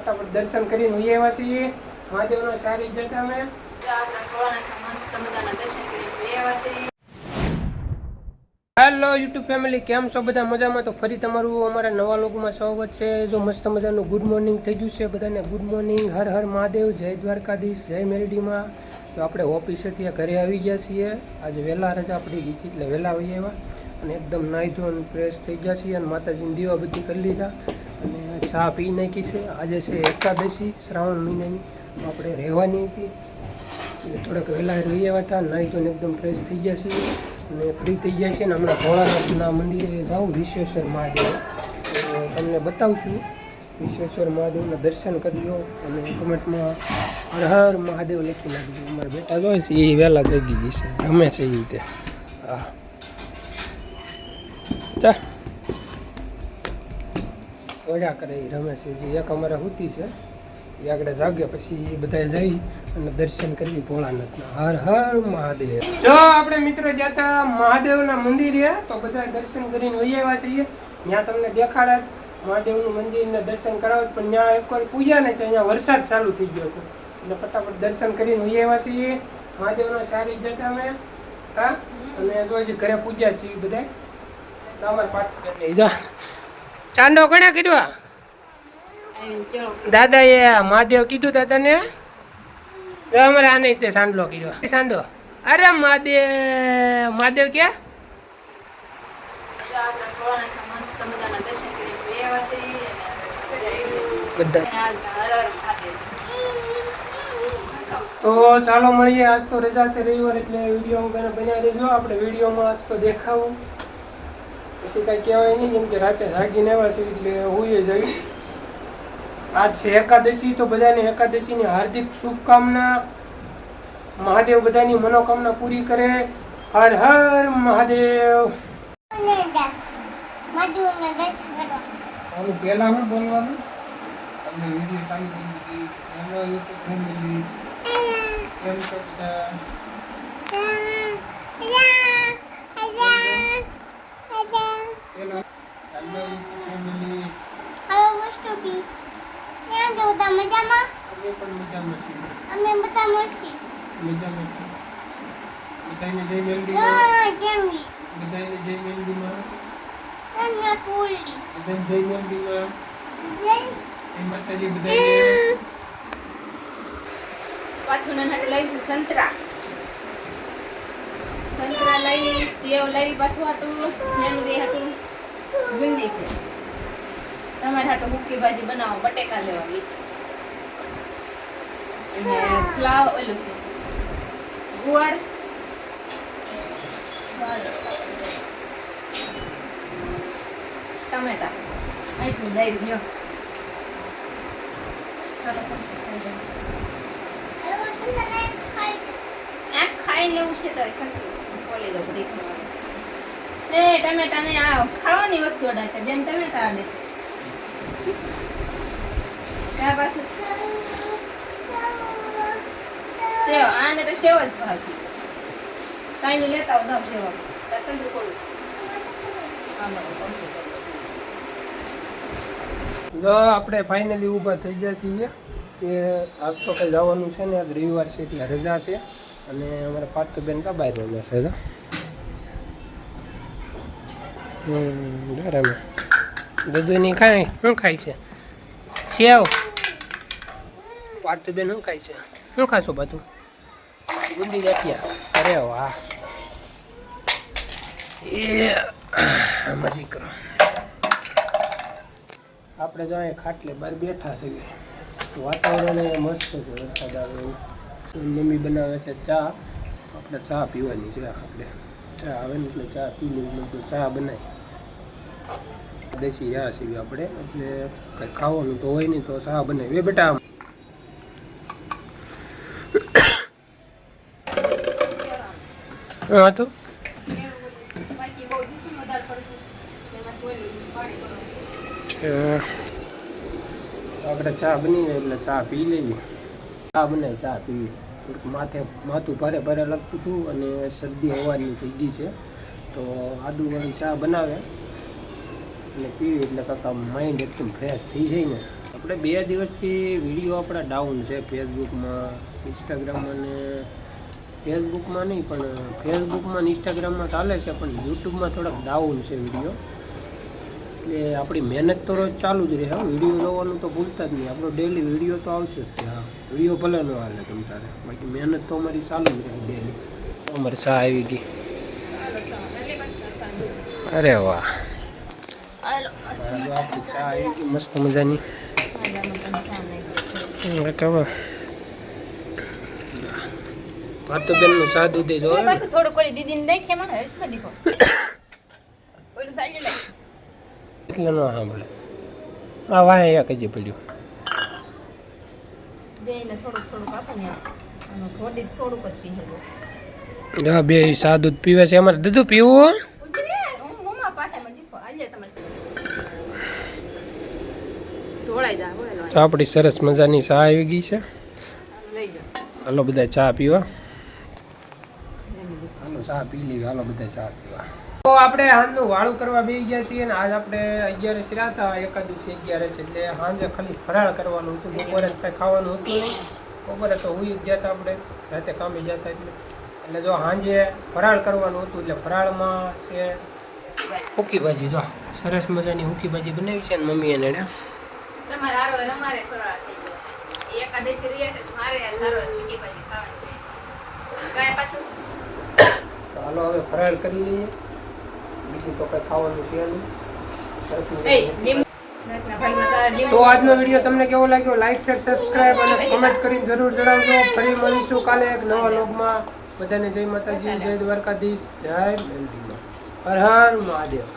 ફટાફટ દર્શન કરીને હોઈ આવ્યા છીએ મહાદેવનો સારી જતા અમે હેલો યુટ્યુબ ફેમિલી, કેમ છો બધા મજામાં? તો ફરી તમારું અમારા નવા લોકોમાં સ્વાગત છે. જો મસ્ત મજાનું ગુડ મોર્નિંગ થઈ ગયું છે બધાને. ગુડ મોર્નિંગ, હર હર મહાદેવ, જય દ્વારકાધીશ, જય મેરડીમાં. તો આપણે ઓફિસેથી ઘરે આવી ગયા છીએ. આજે વહેલા રજા પડી ગઈ હતી એટલે વહેલા આવી આવ્યા અને એકદમ નાહી ધોઈને ફ્રેશ થઈ ગયા છીએ અને માતાજીની દીવાબત્તી કરી લીધા અને ચા પી નાખી છે. આજે છે એકાદશી, શ્રાવણ મહિનાની આપણે રહેવાની હતી એટલે થોડાક વહેલા રહી આવ્યા હતા. નાહી ધોઈને એકદમ ફ્રેશ થઈ ગયા છીએ અને ફ્રી થઈ ગયા છે ને હમણાં ભોળાનાથના મંદિરે જાઉં, વિશ્વેશ્વર મહાદેવ. તમને બતાવશું. વિશ્વેશ્વર મહાદેવના દર્શન કરજો અને કમેન્ટમાં હર હર મહાદેવ લખી નાખજો. અમારા બેટા જોઈએ છે એ વહેલા જગી ગઈ છે, ગમે છે એ રીતે. હા ચા ઓળ્યા કરે એ રમે છે. જે એક અમારે હુતી છે એ આગળ જાગે પછી બધા જઈ અને દર્શન કરવી ભોળાનાથના. હર હર મહાદેવ. જો આપણે મિત્રો જતા મહાદેવના મંદિરે તો બધા દર્શન કરીને વહી આવ્યા છીએ. ત્યાં તમને દેખાડે મહાદેવનું મંદિરના દર્શન કરાવે, પણ ત્યાં એકવાર પૂજા ને તો અહીંયા વરસાદ ચાલુ થઈ ગયો હતો એટલે ફટાફટ દર્શન કરીને વહી આવ્યા છીએ. મહાદેવનો સારી જતા અમે. હા, અને જો ઘરે પૂજા છીએ બધા. અમારે પાઠ કરી જા ચાંદો કોને કીધું? દાદા એ મહાદેવ કીધું દાદાને. અમારે આ નહીં તે સાંડલો કીધો. સાંડો અરે મહાદેવ, મહાદેવ ક્યાં? તો ચાલો મળીએ. આજ તો રજા છે, રવિવાર, એટલે વિડીયો બનાવી દેજો. આપણે વિડીયોમાં આજ તો દેખાવું પછી કઈ કહેવાય નહીં, કેમ કે રાતે જાગીને આવ્યા છે એટલે હોઈએ જઈ. આજ છે એકાદશી, તો બધાને એકાદશીની હાર્દિક શુભકામના. મહાદેવ બધાની મનોકામના પૂરી કરે. હર હર મહાદેવ. પહેલા હું બોલવાનું તમને વિડીયો ચાલુ કરી દીધી. હેલો યુટ્યુબ ફેમિલી, કેમ છો બધા? સંતરા લઈ, સેવ લઈ, પાછું હાટું જેનું બે હાટું ગુંદી છે. તમારે હાટું હુકી ભાજી બનાવો, બટેકા લેવાની છે અને ફ્લાવર ઓલું છે ગુવાર, ટમેટા અહીંથી લઈ ગયો. ખાઈ લેવું છે તારે બોલી દો બધી ટમેટા ને આ ખાવાની વસ્તુ અડાય છે બેન. ટમેટા આડે ત્યાર પાછું સેવ, આને તો સેવ જ ભાવતી. સાઈનું લેતા આવ દવ સેવ સંતરું કોડું. જો આપણે ફાઇનલી ઊભા થઈ ગયા છીએ કે આજ તો કંઈ જવાનું છે ને, આજ રવિવાર છે એટલે રજા છે અને અમારા પાર્થબેન કા બહાર રમ્યા છે. બરાબર. દૂધની ખાય શું ખાય છે? સેવ. પાર્થબેન શું ખાય છે? શું ખાશો બધું? ગુંદી ગાંઠિયા. અરે વાહ, એ આમાં દીકરો. આપણે જો અહીં ખાટલે બહાર બેઠા છીએ. વાતાવરણ મસ્ત છે, વરસાદ આવે એવું. મમ્મી બનાવે છે ચા. આપણે ચા પીવાની છે. આપણે ચા આવે ને એટલે ચા પી લેવી. તો ચા બનાવી દેશી રહ્યા છીએ આપણે, એટલે કંઈ ખાવાનું તો હોય નહીં તો ચા બનાવી. બેટા હા તો આપણે ચા બની જાય એટલે ચા પી લેવી. ચા બનાવી, ચા પીવી. માથું ભારે ભારે લાગતું હતું અને શરદી હવાની થઈ ગઈ છે, તો આદુવાળી ચા બનાવે અને પીવી એટલે કાકા માઇન્ડ એકદમ ફ્રેશ થઈ જાય ને. આપણે 2 દિવસથી વિડીયો આપણા ડાઉન છે ફેસબુકમાં, ઇન્સ્ટાગ્રામમાં ને ફેસબુકમાં નહીં પણ ફેસબુકમાં ને ઇન્સ્ટાગ્રામમાં ચાલે છે, પણ યુટ્યુબમાં થોડાક ડાઉન છે વિડીયો. એટલે આપણી મહેનત તો રોજ ચાલુ જ રહે. વિડીયો જોવાનું તો ભૂલતા જ નહીં. આપણો ડેલી વિડીયો તો આવશે જ. હા, વિડીયો ભલે ન હાલે તમ તારે, બાકી મહેનત તો અમારી ચાલુ જ રહે ડેલી. અમારી ચા આવી ગઈ. અરે વાહ, ચા આવી ગઈ મસ્ત મજાની. ખબર ભાતુબેનનું ચા દૂધ જો થોડું કરી દીદીને નાખી એમાં હજમાં દીખો ઓલું સાઈડ લઈ એટલે ન સાંભળે. આ વાહ એક જ પડ્યું. બેને થોડુંક આપો ને આનું થોડુંક જ પી શકો. હા, બે ચા દૂધ પીવે છે. અમારે દૂધ પીવું મમ્મા પાછામાં દીખો આજે તમારે ઢોળાઈ જા બોલો તો આપણી સરસ મજાની ચા આવી ગઈ છે. લઈ જાઓ. હાલો બધા ચા પીવા. હાલો ચા પી લેવી. હાલો બધા ચા પીવા. તો આપણે હાંજનું વાળું કરવા બેસી ગયા છીએ ને આજ આપણે 11 રહ્યા હતા, એકાદશી 11 છે એટલે સાંજે ખાલી ફરાળ કરવાનું હતું. બપોરે કંઈ ખાવાનું હતું નહીં. બપોરે તો હુઈ જ ગયા હતા, આપણે રાતે કામે ગયા હતા એટલે જો સાંજે ફરાળ કરવાનું હતું એટલે ફરાળમાં છે હુકી ભાજી. જો સરસ મજાની હુકી ભાજી બનાવી છે ને મમ્મીએ ને તમારે હારો અમારે ફરાળ થઈ ગયો. એકાદશી રહ્યા છે મારે હારો મીઠી ભાજી ખાવાની છે. કાય પાછું હાલો હવે ફરાળ કરી લઈએ. બીજું તો કંઈ ખાવાનું છે નહીં. સરસ એ મજાની. લીંબુ નાખના ભાઈમાં તાર લીંબુ. તો આજનો વિડીયો તમને કેવો લાગ્યો? લાઈક, શેર, સબસ્ક્રાઇબ અને કમેન્ટ કરીને જરૂર જણાવજો. ફરી મળીશું કાલે એક નવા વ્લોગમાં. બધાને જય માતાજી, જય દ્વારકાધીશ, જય મેલડીમાં. હર હર મહાદેવ.